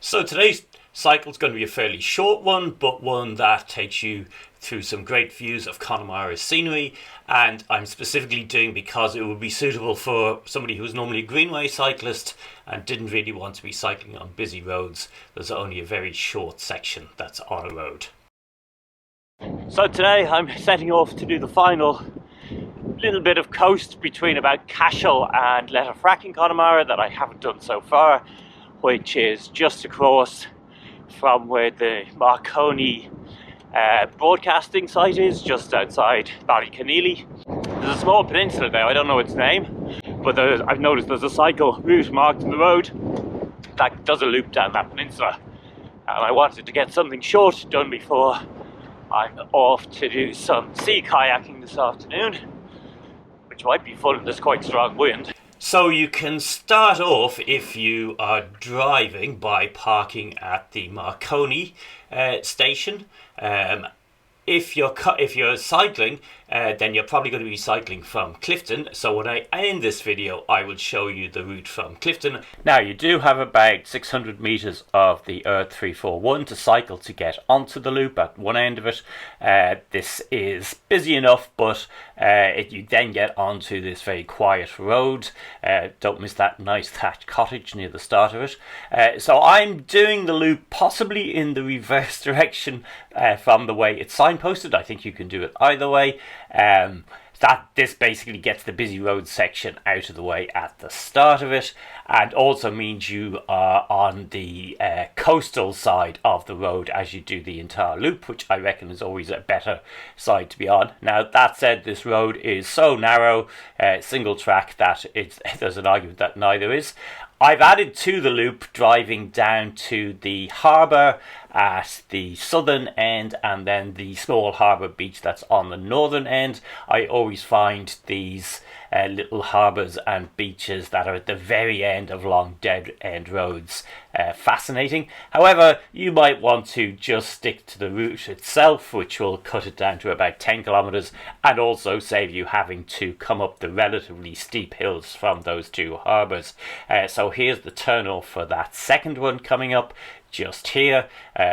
So today's cycle is going to be a fairly short one, but one that takes you through some great views of Connemara's scenery, and I'm specifically doing because it would be suitable for somebody who's normally a Greenway cyclist and didn't really want to be cycling on busy roads. There's only a very short section that's on a road. So today I'm setting off to do the final little bit of coast between about Cashel and Letterfrack in Connemara that I haven't done so far, which is just across from where the Marconi broadcasting site is, just outside Ballyconneely. There's a small peninsula there, I don't know its name, but I've noticed there's a cycle route marked in the road that does a loop down that peninsula, and I wanted to get something short done before I'm off to do some sea kayaking this afternoon, which might be fun. There's quite strong wind. So you can start off, if you are driving, by parking at the Marconi station. If you're cycling, then you're probably going to be cycling from Clifden. So when I end this video, I will show you the route from Clifden. Now, you do have about 600 metres of the Earth 341 to cycle to get onto the loop at one end of it. This is busy enough, but you then get onto this very quiet road. Don't miss that nice thatched cottage near the start of it. So I'm doing the loop possibly in the reverse direction from the way it's signposted. I think you can do it either way. This basically gets the busy road section out of the way at the start of it, and also means you are on the coastal side of the road as you do the entire loop, which I reckon is always a better side to be on. Now, that said, this road is so narrow, single track, that there's an argument that neither is. I've added to the loop driving down to the harbour at the southern end and then the small harbour beach that's on the northern end. I always find these little harbours and beaches that are at the very end of long dead end roads fascinating. However, you might want to just stick to the route itself, which will cut it down to about 10 kilometres and also save you having to come up the relatively steep hills from those two harbours. So here's the turn off for that second one coming up just here.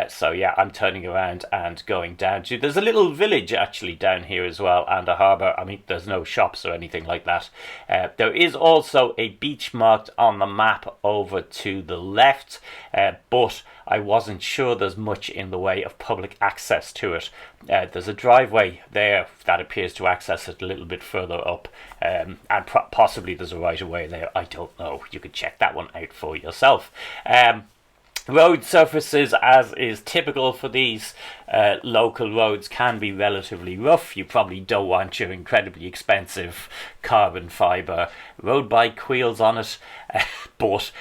So yeah, I'm turning around and going down to, there's a little village actually down here as well, and a harbour. I mean, there's no shops or anything like that. There is also a beach marked on the map over to the left, but I wasn't sure there's much in the way of public access to it. There's a driveway there that appears to access it a little bit further up, and possibly there's a right of way there. I don't know. You could check that one out for yourself. Road surfaces, as is typical for these local roads, can be relatively rough. You probably don't want your incredibly expensive carbon fibre road bike wheels on it, but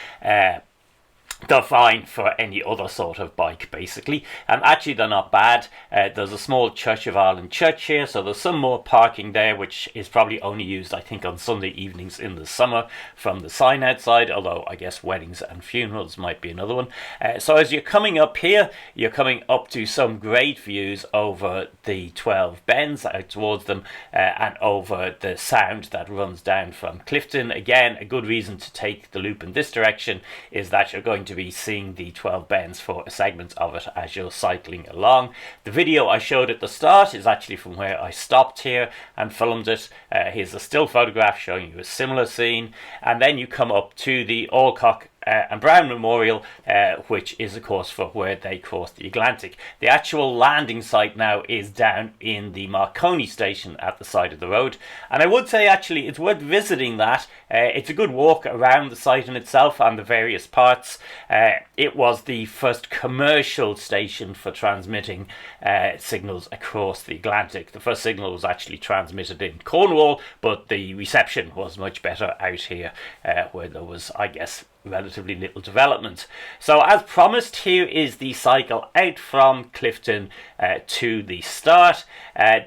they're fine for any other sort of bike, basically. And actually, they're not bad. There's a small Church of Ireland church here, so there's some more parking there, which is probably only used, I think, on Sunday evenings in the summer from the sign outside, although I guess weddings and funerals might be another one. So as you're coming up here, you're coming up to some great views over the 12 bends out towards them, and over the sound that runs down from Clifden. Again, a good reason to take the loop in this direction is that you're going to be seeing the 12 bends for a segment of it as you're cycling along. The video I showed at the start is actually from where I stopped here and filmed it. Here's a still photograph showing you a similar scene, and then you come up to the Alcock and Brown Memorial, which is of course for where they crossed the Atlantic. The actual landing site now is down in the Marconi station at the side of the road, and I would say actually it's worth visiting that. It's a good walk around the site in itself and the various parts. It was the first commercial station for transmitting signals across the Atlantic. The first signal was actually transmitted in Cornwall, but the reception was much better out here, where there was, I guess, relatively little development. So as promised, here is the cycle out from Clifden to the start.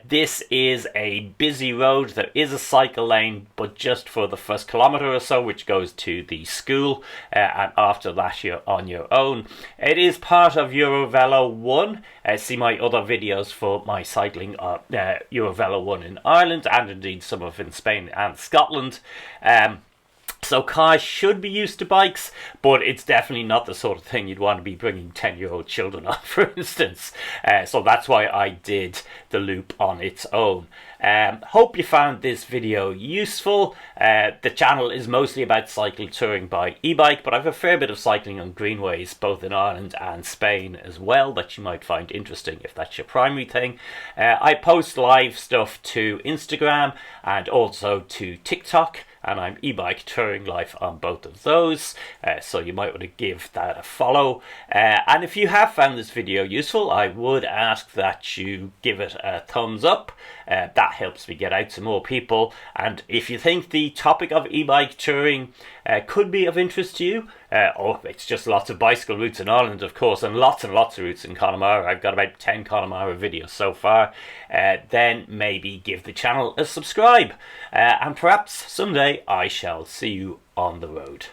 This is a busy road. There is a cycle lane, but just for the first kilometre or so, which goes to the school, and after that you're on your own. It is part of Eurovelo 1. See my other videos for my cycling Eurovelo 1 in Ireland, and indeed some of in Spain and Scotland. So cars should be used to bikes, but it's definitely not the sort of thing you'd want to be bringing 10-year-old children on, for instance. So that's why I did the loop on its own. Hope you found this video useful. The channel is mostly about cycle touring by e-bike, but I have a fair bit of cycling on greenways, both in Ireland and Spain as well, that you might find interesting if that's your primary thing. I post live stuff to Instagram and also to TikTok, and I'm e-bike touring life on both of those, so you might want to give that a follow. And if you have found this video useful, I would ask that you give it a thumbs up. That helps me get out to more people, and if you think the topic of e-bike touring could be of interest to you, or it's just lots of bicycle routes in Ireland, of course, and lots of routes in Connemara. I've got about 10 Connemara videos so far. Then maybe give the channel a subscribe, and perhaps someday I shall see you on the road.